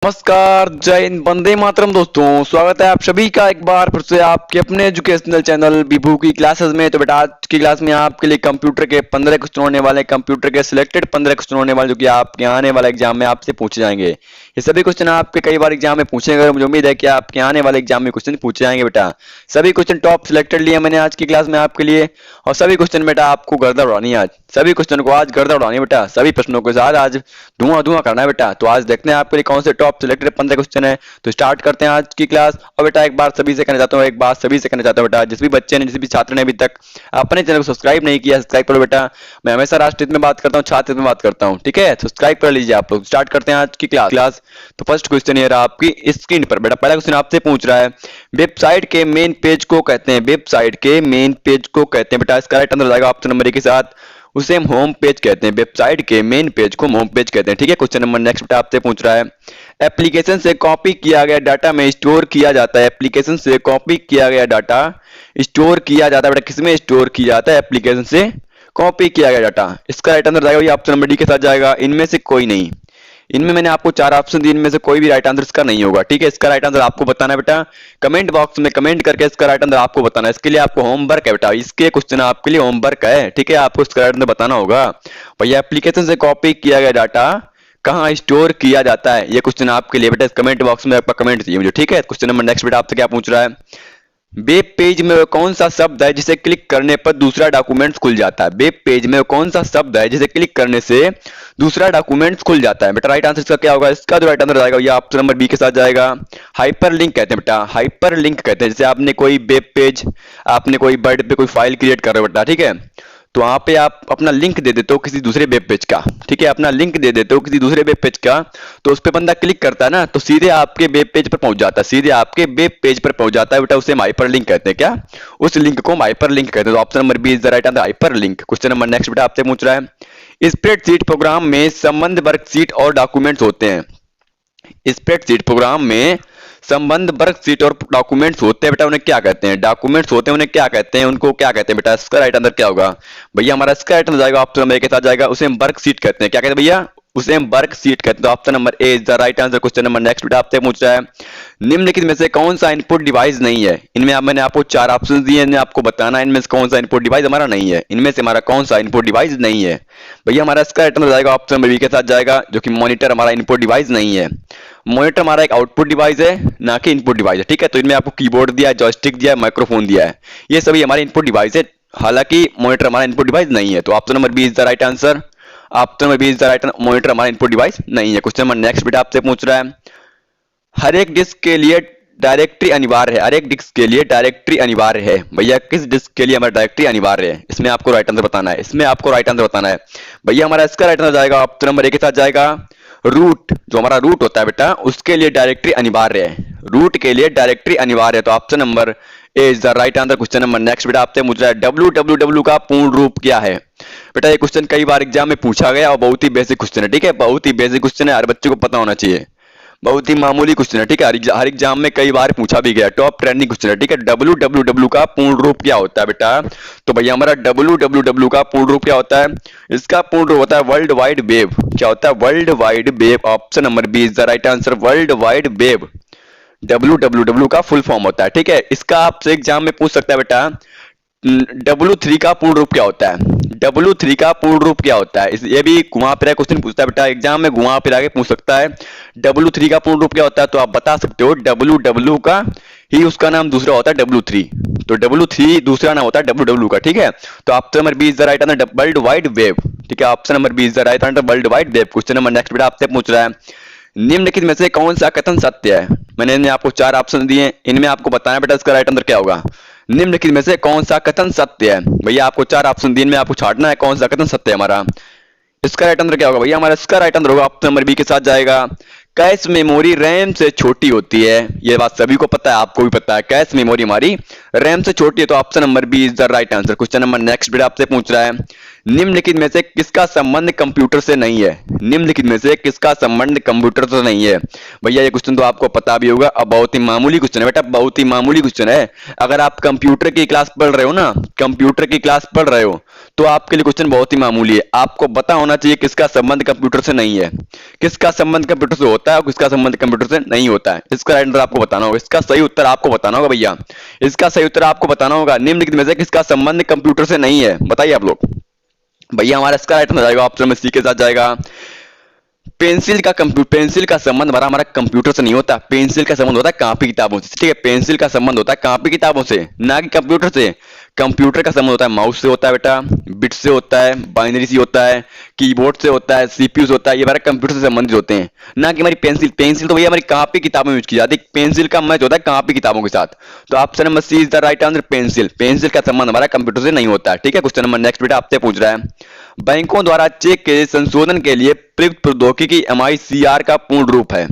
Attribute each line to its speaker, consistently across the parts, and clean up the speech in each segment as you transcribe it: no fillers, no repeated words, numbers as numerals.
Speaker 1: नमस्कार, जय हिंद, वंदे मातरम। दोस्तों, स्वागत है आप सभी का एक बार फिर से आपके अपने एजुकेशनल चैनल विभू की क्लासेस में। तो बेटा आज की क्लास में आपके लिए कंप्यूटर के 15 क्वेश्चन होने वाले, कंप्यूटर के सिलेक्टेड 15 क्वेश्चन होने वाले, जो कि आपके आने वाले एग्जाम में आपसे पूछे जाएंगे। ये सभी क्वेश्चन आपके कई बार एग्जाम में पूछे गए, मुझे उम्मीद है कि आपके आने वाले एग्जाम में क्वेश्चन पूछे जाएंगे। बेटा सभी क्वेश्चन टॉप सिलेक्टेड लिए मैंने आज की क्लास में आपके लिए, और सभी क्वेश्चन बेटा आपको गर्दा उड़ानी है। आज सभी क्वेश्चन को आज गर्दा उड़ानी है बेटा, सभी प्रश्नों के साथ आज धुआं धुआं करना है बेटा। तो आज देखते हैं आपके लिए कौन से टॉप सिलेक्टेड 15 क्वेश्चन है। तो स्टार्ट करते हैं आज की क्लास। और बेटा एक बार सभी से कहना चाहता हूँ, बेटा जिस भी बच्चे ने, जिस भी छात्र ने अभी तक अपने चैनल को सब्सक्राइब नहीं किया, सब्सक्राइब करो बेटा। मैं हमेशा राष्ट्र हित में बात करता हूँ, छात्र हित में बात करता हूँ, ठीक है। सब्सक्राइब कर लीजिए आप लोग। स्टार्ट करते हैं आज की क्लास। तो फर्स्ट क्वेश्चन ये रहा आपकी स्क्रीन पर। बेटा पहला क्वेश्चन आपसे पूछ रहा है, वेबसाइट के मेन पेज को कहते हैं, वेबसाइट के मेन पेज को कहते हैं। बेटा इसका राइट आंसर जाएगा ऑप्शन नंबर ए के साथ, उसे हम होम पेज कहते हैं। वेबसाइट के मेन पेज को होम पेज कहते हैं, ठीक है। क्वेश्चन नंबर नेक्स्ट बेटा आपसे पूछ रहा है, एप्लीकेशन से कॉपी किया गया डाटा में स्टोर किया जाता है। एप्लीकेशन से कॉपी किया गया डाटा स्टोर किया जाता है। बेटा किसमें स्टोर किया जाता है? एप्लीकेशन से कॉपी किया गया डाटा। इसका राइट आंसर जाएगा ऑप्शन नंबर डी के साथ जाएगा, इनमें से कोई नहीं। इनमें मैंने आपको 4 ऑप्शन दिए, इनमें से कोई भी राइट आंसर इसका नहीं होगा, ठीक है। इसका राइट आंसर आपको बताना है बेटा, कमेंट बॉक्स में कमेंट करके इसका राइट आंसर आपको बताना है। इसके लिए आपको होमवर्क है बेटा, इसके क्वेश्चन आपके लिए होमवर्क है, ठीक है। आपको इसका राइट आंसर बताना होगा। भैया एप्लीकेशन से कॉपी किया गया डाटा कहाँ स्टोर किया जाता है, ये क्वेश्चन आपके लिए बेटा कमेंट बॉक्स में आपका कमेंट चाहिए मुझे, ठीक है। क्वेश्चन नंबर नेक्स्ट बेटा आपसे क्या पूछ रहा है, वेब पेज में कौन सा शब्द है जिसे क्लिक करने पर दूसरा डॉक्यूमेंट खुल जाता है? वेब पेज में कौन सा शब्द है जिसे क्लिक करने से दूसरा डॉक्यूमेंट खुल जाता है? बेटा राइट आंसर इसका क्या होगा? इसका जो राइट आंसर जाएगा ये ऑप्शन नंबर बी के साथ जाएगा, हाइपर लिंक कहते हैं बेटा। हाइपर लिंक कहते हैं, जैसे आपने कोई वेब पेज, आपने कोई वर्ड पे कोई फाइल क्रिएट कर रहे हो बेटा, ठीक है। तो वहां पे आप अपना लिंक दे देते हो किसी दूसरे वेब पेज का, ठीक है। अपना लिंक दे देते हो किसी दूसरे वेब पेज का, तो उस पे बंदा क्लिक करता है ना, तो सीधे आपके वेब पेज पर पहुंच जाता है, सीधे आपके वेब पेज पर पहुंच जाता है बेटा। उसे हाइपर लिंक कहते हैं। क्या? उस लिंक को हाइपर लिंक कहते हैं। तो option number B is the right answer, hyperlink. Question number next बेटा आपसे पूछ रहा है, स्प्रेडशीट प्रोग्राम में संबंध वर्कशीट और डॉक्यूमेंट्स होते हैं। स्प्रेडशीट प्रोग्राम में संबंध वर्कशीट और डॉक्यूमेंट्स होते हैं बेटा, उन्हें क्या कहते हैं? डॉक्यूमेंट्स होते हैं, उन्हें क्या कहते हैं? उनको क्या कहते हैं बेटा? इसका राइट आंसर क्या होगा भैया? हमारा इसका राइट आंसर जाएगा ऑप्शन नंबर ए के साथ जाएगा, उसे हम वर्कशीट कहते हैं। क्या कहते हैं भैया? उसे हम वर्कशीट कहते हैं। तो option number A is the right answer. Question number next बेटा आपसे पूछ रहा है, निम्नलिखित में से कौन सा इनपुट डिवाइस नहीं है? इनमें मैंने आपको 4 ऑप्शन दिए, इनमें आपको बताना है इनमें से कौन सा इनपुट डिवाइस हमारा नहीं है। इनमें से हमारा कौन सा इनपुट डिवाइस नहीं है? भैया हमारा इसका राइट आंसर जाएगा ऑप्शन नंबर बी के साथ जाएगा, जो कि मॉनिटर हमारा इनपुट डिवाइस नहीं है। मॉनिटर हमारा एक आउटपुट डिवाइस है, ना कि इनपुट डिवाइस है, ठीक है। तो इनमें आपको कीबोर्ड दिया है, जॉयस्टिक दिया है, माइक्रोफोन दिया है, ये सभी हमारे इनपुट डिवाइस है, हालांकि मॉनिटर हमारा इनपुट डिवाइस नहीं है। तो option number B is the right answer, option number B is the right answer, monitor हमारा इनपुट डिवाइस नहीं है। क्वेश्चन नंबर नेक्स्ट बेटा आपसे पूछ रहा है, हर एक डिस्क के लिए डायरेक्टरी अनिवार्य है। हर एक डिस्क के लिए डायरेक्टरी अनिवार्य है। भैया किस डिस्क के लिए हमारा डायरेक्टरी अनिवार्य है? इसमें आपको राइट आंसर बताना है, इसमें आपको राइट आंसर बताना है। भैया हमारा इसका राइट आंसर जाएगा ऑप्शन नंबर ए के साथ जाएगा, रूट, जो हमारा रूट होता है बेटा, उसके लिए डायरेक्टरी अनिवार्य है। रूट के लिए डायरेक्टरी अनिवार्य है। तो option number A is the right answer. Question number next बेटा आपसे पूछ रहा है, www का पूर्ण रूप क्या है? बेटा ये क्वेश्चन कई बार एग्जाम में पूछा गया और बहुत ही बेसिक क्वेश्चन है, ठीक है। बहुत ही बेसिक क्वेश्चन है, हर बच्चे को पता होना चाहिए, बहुत ही मामूली क्वेश्चन है, ठीक है। हर एग्जाम में कई बार पूछा भी गया, टॉप ट्रेंडिंग क्वेश्चन है, ठीक है। www का पूर्ण रूप क्या होता है बेटा? तो भैया हमारा www का पूर्ण रूप क्या होता है? इसका पूर्ण रूप होता है वर्ल्ड वाइड वेब। क्या होता है? World wide web. Option number B is the right answer, world wide web www का फुल फॉर्म होता है, ठीक है। इसका आपसे एग्जाम में पूछ सकता है बेटा, W3 का पूर्ण रूप क्या होता है? W3 का पूर्ण रूप क्या होता है? ये भी घुमा फिरा क्वेश्चन पूछता है बेटा, एग्जाम में घुमा फिरा के पूछ सकता है, W3 का पूर्ण रूप क्या होता है? तो आप बता सकते हो, WW का ही उसका नाम दूसरा होता है W3, तो W3 दूसरा नाम होता है WW का, ठीक है। तो option number B is the right answer, world wide web, ठीक है। Option number B is the right answer, world wide web. Question number next बेटा आपसे पूछ रहा है, निम्नलिखित में से कौन सा कथन सत्य है? मैंने आपको 4 ऑप्शन दिए, इनमें आपको बताना है बेटा इसका राइट आंसर क्या होगा। निम्नलिखित में से कौन सा कथन सत्य है? भैया आपको 4 ऑप्शन दिए, में आपको छांटना है कौन सा कथन सत्य है हमारा। इसका राइट आंसर क्या होगा भैया? हमारा इसका राइट आंसर होगा ऑप्शन नंबर बी के साथ जाएगा, कैश मेमोरी रैम से छोटी होती है। ये बात सभी को पता है, आपको भी पता है, कैश मेमोरी हमारी रैम से छोटी है। तो option number B is the right answer. Question number next बेटा आपसे पूछ रहा है, निम्नलिखित में से किसका संबंध कंप्यूटर से नहीं है? निम्नलिखित में से किसका संबंध कंप्यूटर से नहीं है? भैया ये क्वेश्चन तो आपको पता भी होगा, अब बहुत ही मामूली क्वेश्चन है बेटा, बहुत ही मामूली क्वेश्चन है। अगर आप कंप्यूटर की क्लास पढ़ रहे हो ना, कंप्यूटर की क्लास पढ़ रहे हो, तो आपके लिए क्वेश्चन बहुत ही मामूली है। आपको पता होना चाहिए किसका संबंध कंप्यूटर से नहीं है, किसका संबंध कंप्यूटर से होता है और किसका संबंध कंप्यूटर से नहीं होता है। इसका राइट आंसर आपको बताना होगा, इसका सही उत्तर आपको बताना होगा भैया, इसका सही उत्तर आपको बताना होगा। निम्नलिखित में से किसका संबंध कंप्यूटर से नहीं है, बताइए आप लोग। भैया हमारा इसका राइट आंसर जाएगा ऑप्शन में सी के साथ जाएगा, पेंसिल का संबंध हमारा कंप्यूटर से नहीं होता। पेंसिल का संबंध होता है कॉपी किताबों से, ठीक है। पेंसिल का संबंध होता है कॉपी किताबों से, ना कि कंप्यूटर से। कंप्यूटर का संबंध होता है माउस से होता है बेटा, बिट से होता है, बाइनरी से होता है, कीबोर्ड से होता है, सीपीयू से होता है। ये हमारे कंप्यूटर से संबंधित होते हैं, ना कि हमारी पेंसिल। पेंसिल तो भैया हमारी कॉपी किताबों में यूज की जाती है, पेंसिल का मैच होता है कॉपी किताबों के साथ। तो option number C is the right answer, pencil. Pencil का संबंध हमारा कंप्यूटर से नहीं होता है, ठीक है। क्वेश्चन नंबर नेक्स्ट बेटा आपसे पूछ रहा है, बैंकों द्वारा चेक के संशोधन के लिए प्रयुक्त प्रौद्योगिकी MICR का पूर्ण रूप है।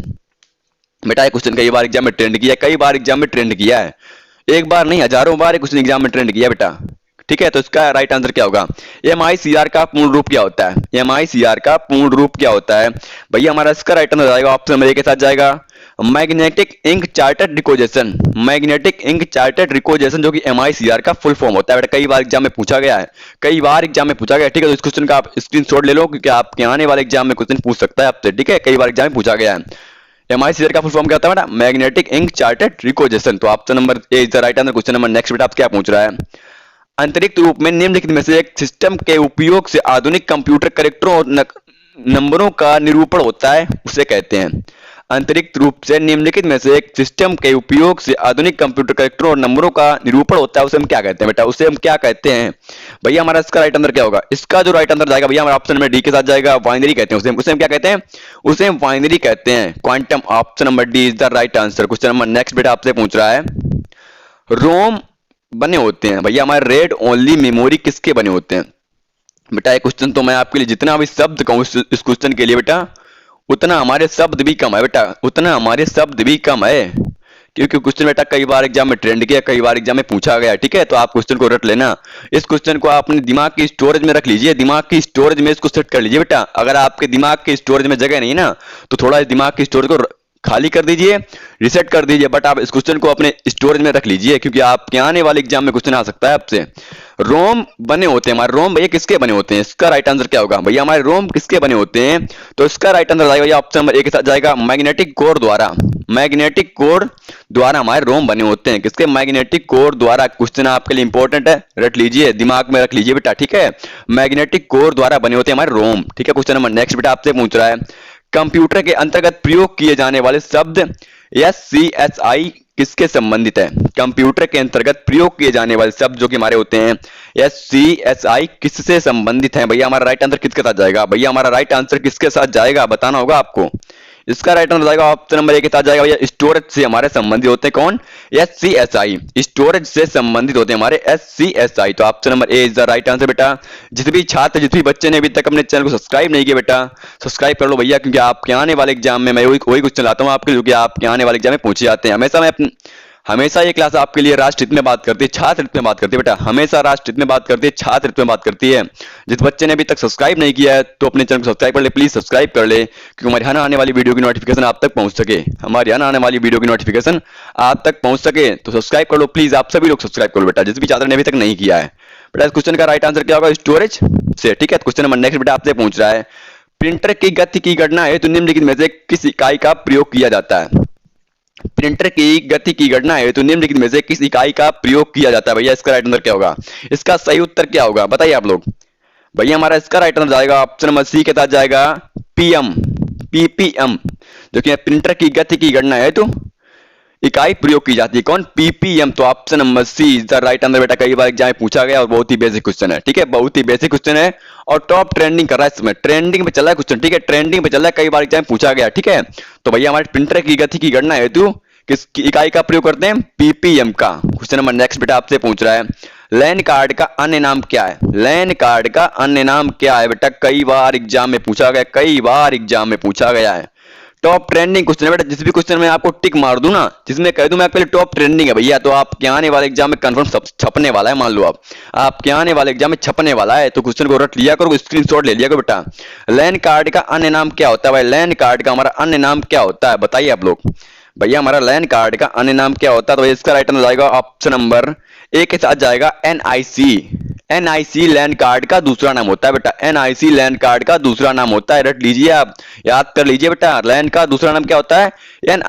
Speaker 1: बेटा ये क्वेश्चन कई बार एग्जाम में ट्रेंड किया है, कई बार एग्जाम में ट्रेंड किया है, एक बार नहीं हजारों बार क्वेश्चन एग्जाम में ट्रेंड किया बेटा, ठीक है। तो इसका राइट आंसर क्या होगा? MICR का पूर्ण रूप क्या होता है? MICR का पूर्ण रूप क्या होता है? भैया हमारा इसका राइट आंसर जाएगा ऑप्शन नंबर ए के साथ जाएगा, magnetic ink character recognition. Magnetic ink character recognition जो कि MICR का फुल फॉर्म होता है बेटा, कई बार एग्जाम में पूछा गया है, कई बार एग्जाम में पूछा गया है, ठीक है। तो इस क्वेश्चन का आप स्क्रीनशॉट ले लो, क्योंकि आपके आने वाले एग्जाम में क्वेश्चन पूछ सकता है आपसे, ठीक है। कई बार एग्जाम में पूछा गया है। MICR का फुल फॉर्म क्या होता है बेटा? Magnetic ink character recognition. तो option number A is the right answer. Question number next बेटा आप क्या पूछ रहा है, अंतरिक्त रूप में निम्नलिखित में से एक सिस्टम के उपयोग से आधुनिक कंप्यूटर कैरेक्टरों और नंबरों का निरूपण होता है, उसे कहते हैं। अंतरिक्त रूप से निम्नलिखित में से एक सिस्टम के उपयोग से आधुनिक कंप्यूटर कैरेक्टरों और नंबरों का निरूपण होता है, उसे हम क्या कहते हैं बेटा? उसे हम क्या कहते हैं? भैया हमारा इसका राइट आंसर क्या होगा? इसका जो राइट आंसर जाएगा भैया हमारा ऑप्शन में डी के साथ जाएगा, बाइनरी कहते हैं उसे हम क्या कहते हैं? उसे हम बाइनरी कहते हैं, quantum. Option number D is the right answer. Question number next बेटा आपसे पूछ रहा है, रोम बने होते हैं भैया हमारे रेड ओनली मेमोरी किसके बने होते हैं? बेटा ये क्वेश्चन तो मैं आपके लिए जितना भी शब्द कहूँ इस क्वेश्चन के लिए बेटा, उतना हमारे शब्द भी कम है बेटा, उतना हमारे शब्द भी कम है, क्योंकि क्वेश्चन बेटा कई बार एग्जाम में ट्रेंड किया, कई बार एग्जाम में पूछा गया, ठीक है। तो आप क्वेश्चन को रट लेना, इस क्वेश्चन को आप अपने दिमाग की स्टोरेज में रख लीजिए, दिमाग की स्टोरेज में इसको सेट कर लीजिए बेटा। अगर आपके दिमाग की स्टोरेज में जगह नहीं ना, तो थोड़ा इस दिमाग की स्टोरेज को खाली कर दीजिए, रिसेट कर दीजिए, बट आप इस क्वेश्चन को अपने स्टोरेज में रख लीजिए, क्योंकि आपके आने वाले एग्जाम में क्वेश्चन आ सकता है आपसे। रोम बने होते हैं हमारे, रोम भैया किसके बने होते हैं? इसका राइट आंसर क्या होगा? भैया हमारे रोम किसके बने होते हैं? तो इसका राइट आंसर जाएगा भैया ऑप्शन नंबर ए के साथ जाएगा, मैग्नेटिक कोर द्वारा। मैग्नेटिक कोर द्वारा हमारे रोम बने होते हैं, किसके? मैग्नेटिक कोर द्वारा। क्वेश्चन आपके लिए इंपॉर्टेंट है, रट लीजिए, दिमाग में रख लीजिए बेटा, ठीक है। मैग्नेटिक कोर द्वारा बने होते हैं हमारे रोम, ठीक है। क्वेश्चन नंबर नेक्स्ट बेटा आपसे पूछ रहा है, कंप्यूटर के अंतर्गत प्रयोग किए जाने वाले शब्द SCSI किसके संबंधित है? कंप्यूटर के अंतर्गत प्रयोग किए जाने वाले शब्द जो कि हमारे होते हैं SCSI किससे संबंधित है? भैया हमारा राइट आंसर किसके साथ जाएगा? भैया हमारा राइट आंसर किसके साथ जाएगा बताना होगा आपको। इसका राइट आंसर जाएगा ऑप्शन नंबर ए के साथ जाएगा भैया, स्टोरेज से हमारे संबंधित होते हैं कौन? SCSI, स्टोरेज से संबंधित होते हैं हमारे SCSI। तो option number A is the right answer बेटा। जिस भी छात्र, जिस भी बच्चे ने अभी तक अपने चैनल को सब्सक्राइब नहीं किया बेटा, सब्सक्राइब कर लो भैया, क्योंकि आपके आने वाले एग्जाम में मैं वही क्वेश्चन लाता हूँ आपके, जो कि आपके आने वाले एग्जाम में पूछे जाते हैं। हमेशा ये क्लास आपके लिए राष्ट्र हित में बात करती है, छात्र हित में बात करती है बेटा, हमेशा राष्ट्र हित में बात करती है, छात्र हित में बात करती है। जिस बच्चे ने अभी तक सब्सक्राइब नहीं किया है तो अपने चैनल को सब्सक्राइब कर ले, प्लीज सब्सक्राइब कर ले, क्योंकि हमारे यहाँ आने वाली वीडियो की नोटिफिकेशन आप तक पहुंच सके, हमारे यहाँ आने वाली वीडियो की नोटिफिकेशन आप तक पहुंच सके। तो सब्सक्राइब कर लो प्लीज, आप सभी लोग सब्सक्राइब करो बेटा, जिस भी छात्र ने अभी तक नहीं किया है। बेटा इस क्वेश्चन का राइट आंसर क्या होगा? स्टोरेज से, ठीक है। क्वेश्चन नंबर नेक्स्ट बेटा आपसे पूछ रहा है, प्रिंटर की गति की गणना है तो निम्नलिखित में से किस इकाई का प्रयोग किया जाता है? प्रिंटर की गति की गणना है तो निम्नलिखित में से किस इकाई का प्रयोग किया जाता है? भैया इसका राइट आंसर क्या होगा? इसका सही उत्तर क्या होगा बताइए आप लोग। भैया हमारा इसका राइट आंसर जाएगा ऑप्शन नंबर सी के साथ जाएगा, PPM, जो कि प्रिंटर की गति की गणना है तो इकाई प्रयोग की जाती है कौन? PPM। तो option number C is the right answer बेटा, कई बार एग्जाम में पूछा गया और बहुत ही बेसिक क्वेश्चन है, ठीक है, बहुत ही बेसिक क्वेश्चन है और टॉप ट्रेंडिंग कर रहा है, इसमें ट्रेंडिंग पे चल रहा है क्वेश्चन, ठीक है, ट्रेंडिंग पे चल रहा है, कई बार एग्जाम में पूछा गया, ठीक है। तो भैया हमारे प्रिंटर की गति की गणना हेतु किस इकाई का प्रयोग करते हैं? PPM का। क्वेश्चन नंबर नेक्स्ट बेटा आपसे पूछ रहा है, लैन कार्ड का अन्य नाम क्या है? लैन कार्ड का अन्य नाम क्या है बेटा? कई बार एग्जाम में पूछा गया, कई बार एग्जाम में पूछा गया है, टॉप ट्रेंडिंग क्वेश्चन है बेटा। जिस भी क्वेश्चन में आपको टिक मार दूं ना, जिसमें कह दूं मैं पहले टॉप ट्रेंडिंग है भैया, तो आपके आने वाले एग्जाम में कंफर्म छपने वाला है। मान लो आप आपके आने वाले एग्जाम में छपने वाला है, तो क्वेश्चन को रट लिया करो, स्क्रीनशॉट ले लिया करो बेटा। लैन कार्ड का अन्य नाम क्या होता है भाई? लैन कार्ड का हमारा अन्य नाम क्या होता है बताइए आप लोग। भैया हमारा लैन कार्ड का अन्य नाम क्या होता है? तो इसका राइट आंसर जाएगा ऑप्शन नंबर ए के साथ जाएगा एनआईसी। एनआईसी लैन कार्ड का दूसरा नाम होता है बेटा। एनआईसी लैन कार्ड का दूसरा नाम होता है, रट लीजिए आप, याद कर लीजिए बेटा। लैन का दूसरा नाम क्या होता है? एन